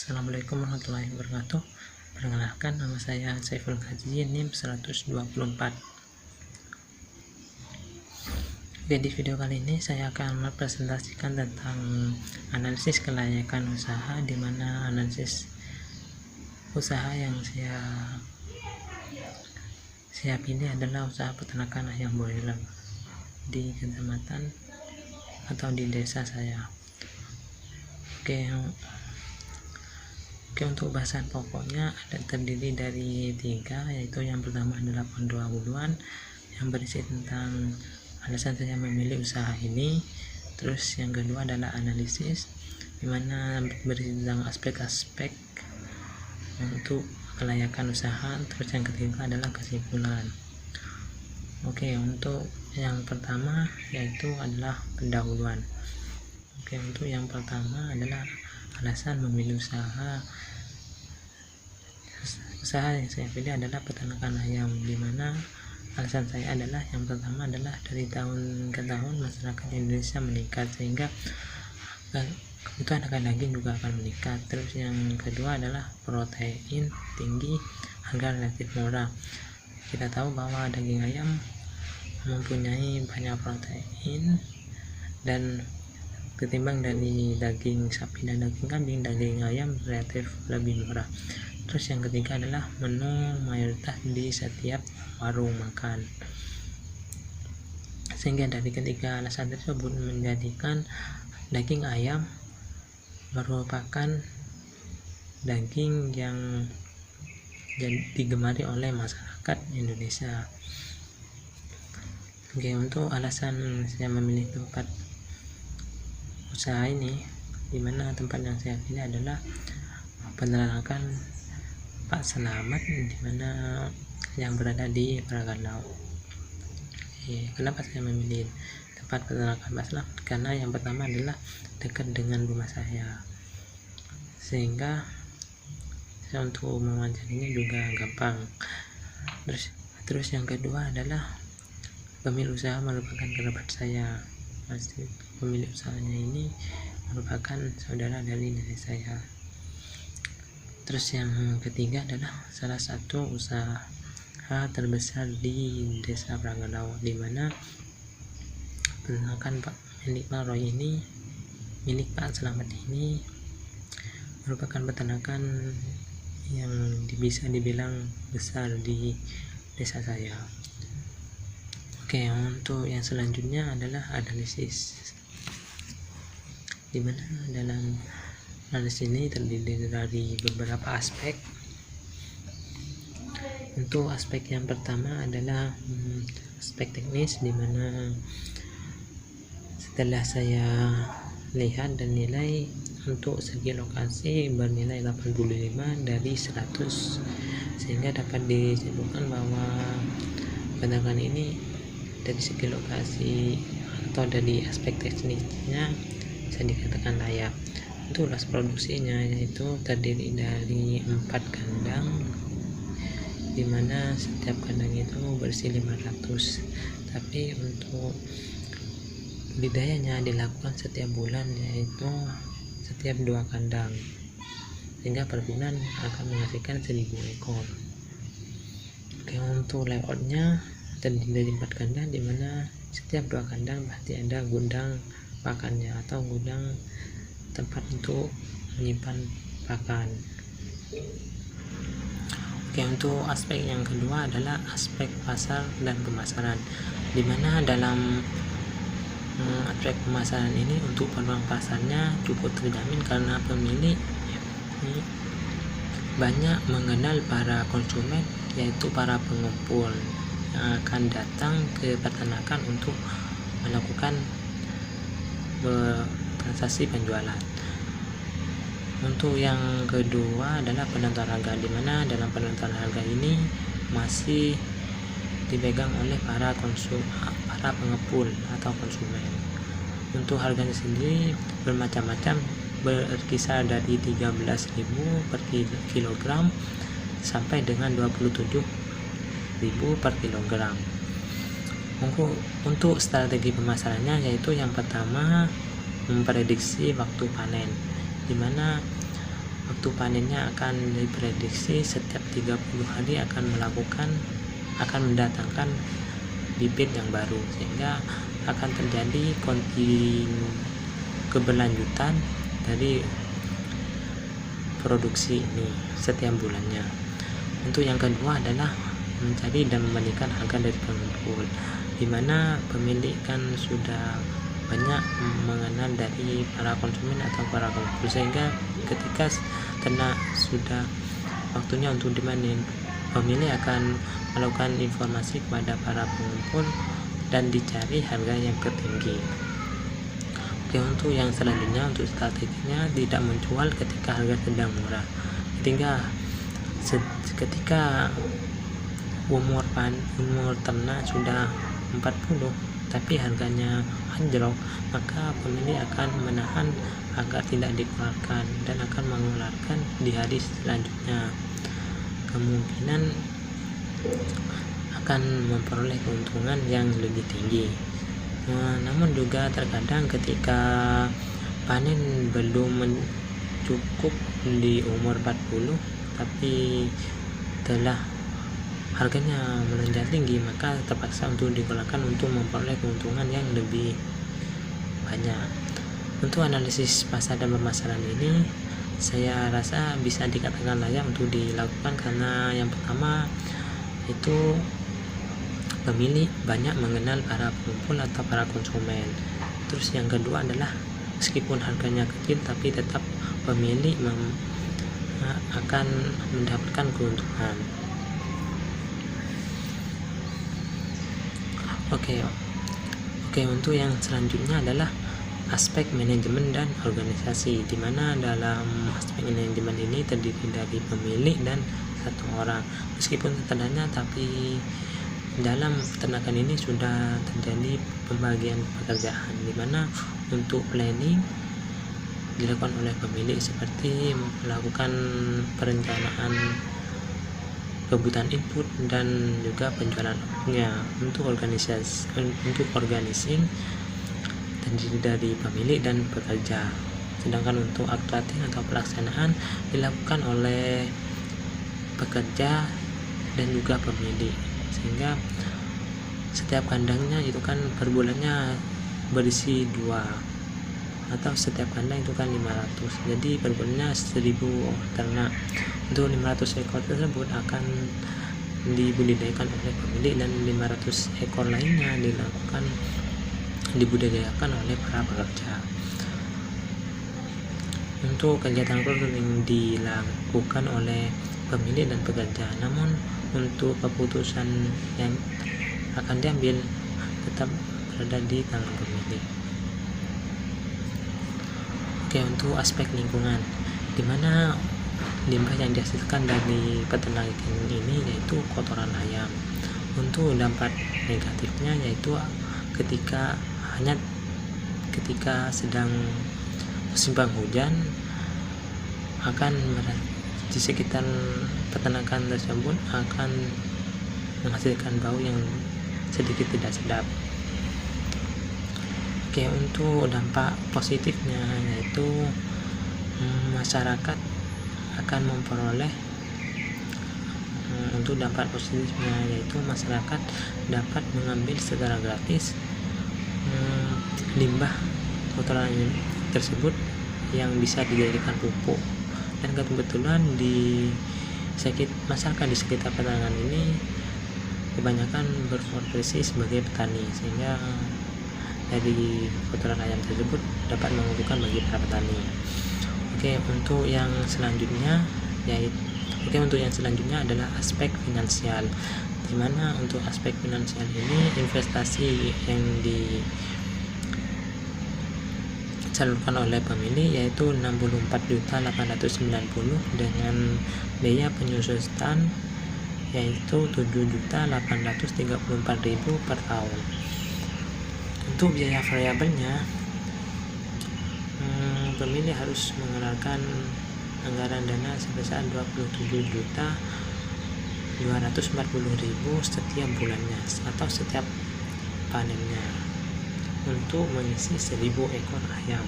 Assalamualaikum warahmatullahi wabarakatuh. Perkenalkan, nama saya Saiful Haji, NIM 124. Oke, di video kali ini saya akan mempresentasikan tentang analisis kelayakan usaha, di mana analisis usaha yang saya pilih adalah usaha peternakan ayam broiler di kecamatan atau di desa saya. Oke, untuk bahasan pokoknya terdiri dari 3, yaitu yang pertama adalah pendahuluan yang berisi tentang alasan saya memilih usaha ini. Terus yang kedua adalah analisis, dimana berisi tentang aspek-aspek untuk kelayakan usaha. Terus yang ketiga adalah kesimpulan. Oke, untuk yang pertama yaitu adalah pendahuluan. Oke, untuk yang pertama adalah alasan memilih usaha yang saya pilih adalah peternakan ayam, dimana alasan saya adalah yang pertama adalah dari tahun ke tahun masyarakat Indonesia meningkat, sehingga kebutuhan akan daging juga akan meningkat. Terus yang kedua adalah protein tinggi, harga relatif murah. Kita tahu bahwa daging ayam mempunyai banyak protein dan ketimbang dari daging sapi dan daging kambing, daging ayam relatif lebih murah. Terus yang ketiga adalah menu mayoritas di setiap warung makan, sehingga dari ketiga alasan tersebut menjadikan daging ayam merupakan daging yang digemari oleh masyarakat Indonesia. Oke, untuk alasan saya memilih tempat usaha ini, dimana tempat yang saya pilih adalah peternakan Pak Selamat, dimana yang berada di Pragatlau. Kenapa saya memilih tempat peternakan Pak Selamat? Karena yang pertama adalah dekat dengan rumah saya, sehingga saya untuk mewawancarinya juga gampang. Terus yang kedua adalah pemilik usaha merupakan kerabat saya. Pemilik usahanya ini merupakan saudara dari nenek saya. Terus yang ketiga adalah salah satu usaha terbesar di desa Pragatlau, di mana peternakan milik Pak Selamat ini merupakan peternakan yang bisa dibilang besar di desa saya. Oke, untuk yang selanjutnya adalah analisis, dimana dalam analisis ini terdiri dari beberapa aspek. Untuk aspek yang pertama adalah aspek teknis, dimana setelah saya lihat dan nilai, untuk segi lokasi bernilai 85 dari 100, sehingga dapat disimpulkan bahwa peternakan ini dari segi lokasi atau dari aspek teknisnya bisa dikatakan layak. Untuk luas produksinya yaitu terdiri dari 4 kandang, dimana setiap kandang itu berisi 500, tapi untuk budidayanya dilakukan setiap bulan, yaitu setiap 2 kandang, sehingga per bulan akan menghasilkan 1000 ekor. Oke, untuk layoutnya terdiri dari 4 kandang, dimana setiap 2 kandang pasti ada gudang pakannya atau gudang tempat untuk menyimpan pakan. Oke, untuk aspek yang kedua adalah aspek pasar dan pemasaran, dimana dalam aspek pemasaran ini untuk peluang pasarnya cukup terjamin karena pemilik ini banyak mengenal para konsumen, yaitu para pengumpul yang akan datang ke peternakan untuk melakukan transaksi penjualan. Untuk yang kedua adalah penentuan harga, di mana dalam penentuan harga ini masih dipegang oleh para pengepul atau konsumen. Untuk harganya sendiri bermacam-macam, berkisar dari 13.000 per kilogram sampai dengan 27.000 per kilogram. Untuk strategi pemasarannya yaitu yang pertama memprediksi waktu panen, dimana waktu panennya akan diprediksi setiap 30 hari akan mendatangkan bibit yang baru, sehingga akan terjadi keberlanjutan dari produksi ini setiap bulannya. Untuk yang kedua adalah mencari dan membandingkan harga dari pengumpul, di mana pemilik kan sudah banyak mengenal dari para konsumen atau para pengumpul, sehingga ketika ternak sudah waktunya untuk dimanen, pemilik akan melakukan informasi kepada para pengumpul dan dicari harga yang tertinggi. Oke, untuk yang selanjutnya, untuk strateginya tidak menjual ketika harga sedang murah. Ketika umur ternak sudah 40 tapi harganya anjlok, maka pemilik akan menahan agar tidak dikeluarkan dan akan mengeluarkan di hari selanjutnya. Kemungkinan akan memperoleh keuntungan yang lebih tinggi. Namun juga terkadang ketika panen belum cukup di umur 40 tapi telah harganya melonjak tinggi, maka terpaksa untuk dikeluarkan untuk memperoleh keuntungan yang lebih banyak. Untuk analisis pasar dan permasalahan ini, saya rasa bisa dikatakan layak untuk dilakukan, karena yang pertama itu pemilik banyak mengenal para pengumpul atau para konsumen. Terus yang kedua adalah meskipun harganya kecil tapi tetap pemilik akan mendapatkan keuntungan. Oke, untuk yang selanjutnya adalah aspek manajemen dan organisasi, di mana dalam aspek manajemen ini terdiri dari pemilik dan satu orang. Meskipun sederhana, tapi dalam peternakan ini sudah terjadi pembagian pekerjaan, di mana untuk planning dilakukan oleh pemilik, seperti melakukan perencanaan kebutuhan input dan juga penjualannya. Untuk organisasi terdiri dari pemilik dan pekerja, sedangkan untuk aktuating atau pelaksanaan dilakukan oleh pekerja dan juga pemilik, sehingga setiap kandangnya itu kan per bulannya berisi 2, atau setiap kandang itu kan 500, jadi per bulannya 1000 ternak. Untuk 500 ekor tersebut akan dibudidayakan oleh pemilik dan 500 ekor lainnya dibudidayakan oleh para pekerja. Untuk kegiatan yang dilakukan oleh pemilik dan pekerja, namun untuk keputusan yang akan diambil tetap berada di tangan pemilik. Oke, untuk aspek lingkungan, di mana limbah yang dihasilkan dari peternakan ini yaitu kotoran ayam. Untuk dampak negatifnya yaitu ketika sedang musim penghujan, akan di sekitar peternakan tersebut akan menghasilkan bau yang sedikit tidak sedap. Oke, untuk dampak positifnya yaitu masyarakat akan memperoleh untuk dampak positifnya yaitu masyarakat dapat mengambil secara gratis limbah kotoran tersebut yang bisa dijadikan pupuk. Dan kebetulan di masyarakat di sekitar peternakan ini kebanyakan berprofesi sebagai petani, sehingga dari kotoran ayam tersebut dapat menguntungkan bagi para petani. Untuk yang selanjutnya adalah aspek finansial, di mana untuk aspek finansial ini investasi yang disalurkan oleh pemilik yaitu 64.890 dengan biaya penyusutan yaitu 7.834.000 per tahun. Untuk biaya variabelnya, pemilik harus mengeluarkan anggaran dana sebesar 27.240.000 setiap bulannya atau setiap panennya untuk mengisi 1000 ekor ayam.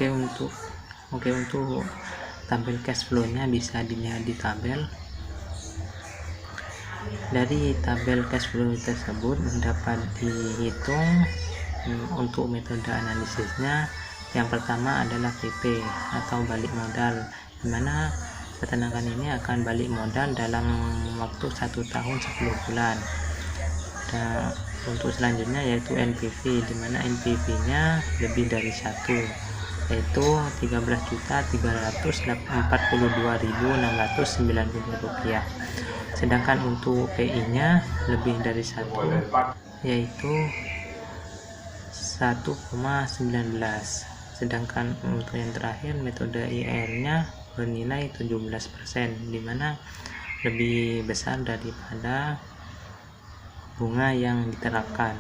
Untuk tabel cash flow-nya bisa dilihat di tabel. Dari tabel cash flow tersebut dapat dihitung untuk metode analisisnya. Yang pertama adalah PP atau balik modal, dimana peternakan ini akan balik modal dalam waktu 1 tahun 10 bulan. Dan untuk selanjutnya yaitu NPV, dimana NPV nya lebih dari 1, yaitu Rp13.442.690. Sedangkan untuk PI nya lebih dari 1, yaitu 1,19. Sedangkan untuk yang terakhir metode IRR nya bernilai 17%, dimana lebih besar daripada bunga yang diterapkan.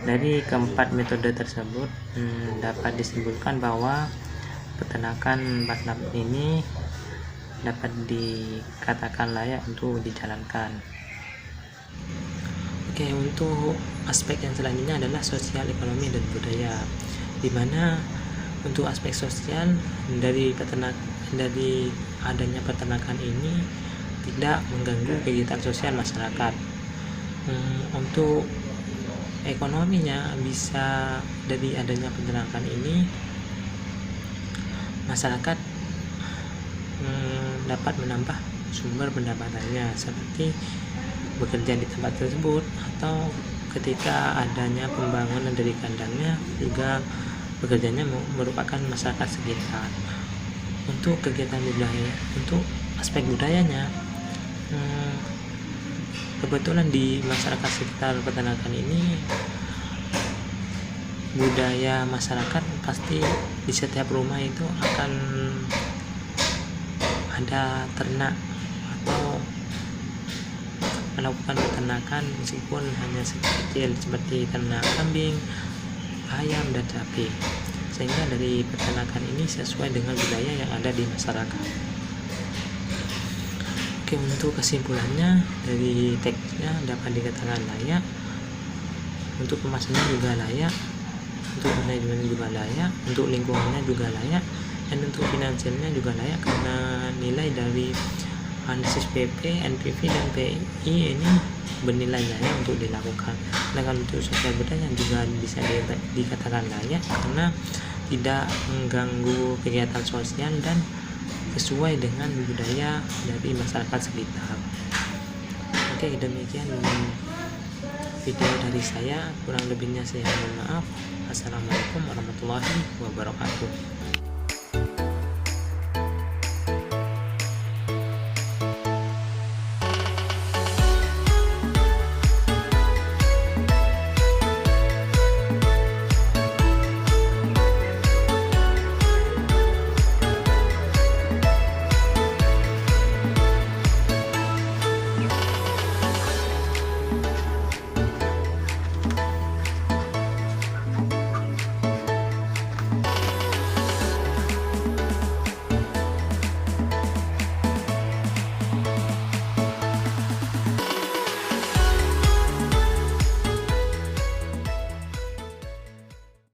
Dari keempat metode tersebut dapat disimpulkan bahwa peternakan basnap ini dapat dikatakan layak untuk dijalankan. Oke, untuk aspek yang selanjutnya adalah sosial, ekonomi, dan budaya, dimana untuk aspek sosial dari adanya peternakan ini tidak mengganggu kegiatan sosial masyarakat. Untuk ekonominya, bisa dari adanya peternakan ini masyarakat dapat menambah sumber pendapatannya, seperti bekerja di tempat tersebut, atau ketika adanya pembangunan dari kandangnya juga bekerjanya merupakan masyarakat sekitar. Untuk kegiatan budaya, untuk aspek budayanya, kebetulan di masyarakat sekitar peternakan ini budaya masyarakat pasti di setiap rumah itu akan ada ternak atau melakukan peternakan, meskipun hanya kecil seperti ternak kambing, ayam, dan sapi, sehingga dari peternakan ini sesuai dengan budaya yang ada di masyarakat. Oke, untuk kesimpulannya, dari teksnya dapat dikatakan layak, untuk pemasarannya juga layak, untuk manajemennya juga layak, untuk lingkungannya juga layak, dan untuk finansialnya juga layak, karena nilai dari analisis PP, NPV, dan PI ini bernilai layak untuk dilakukan. Sedangkan untuk sosial budaya juga bisa dikatakan layak karena tidak mengganggu kegiatan sosial dan sesuai dengan budaya dari masyarakat sekitar. Oke, demikian video dari saya, kurang lebihnya saya mohon maaf. Assalamualaikum warahmatullahi wabarakatuh.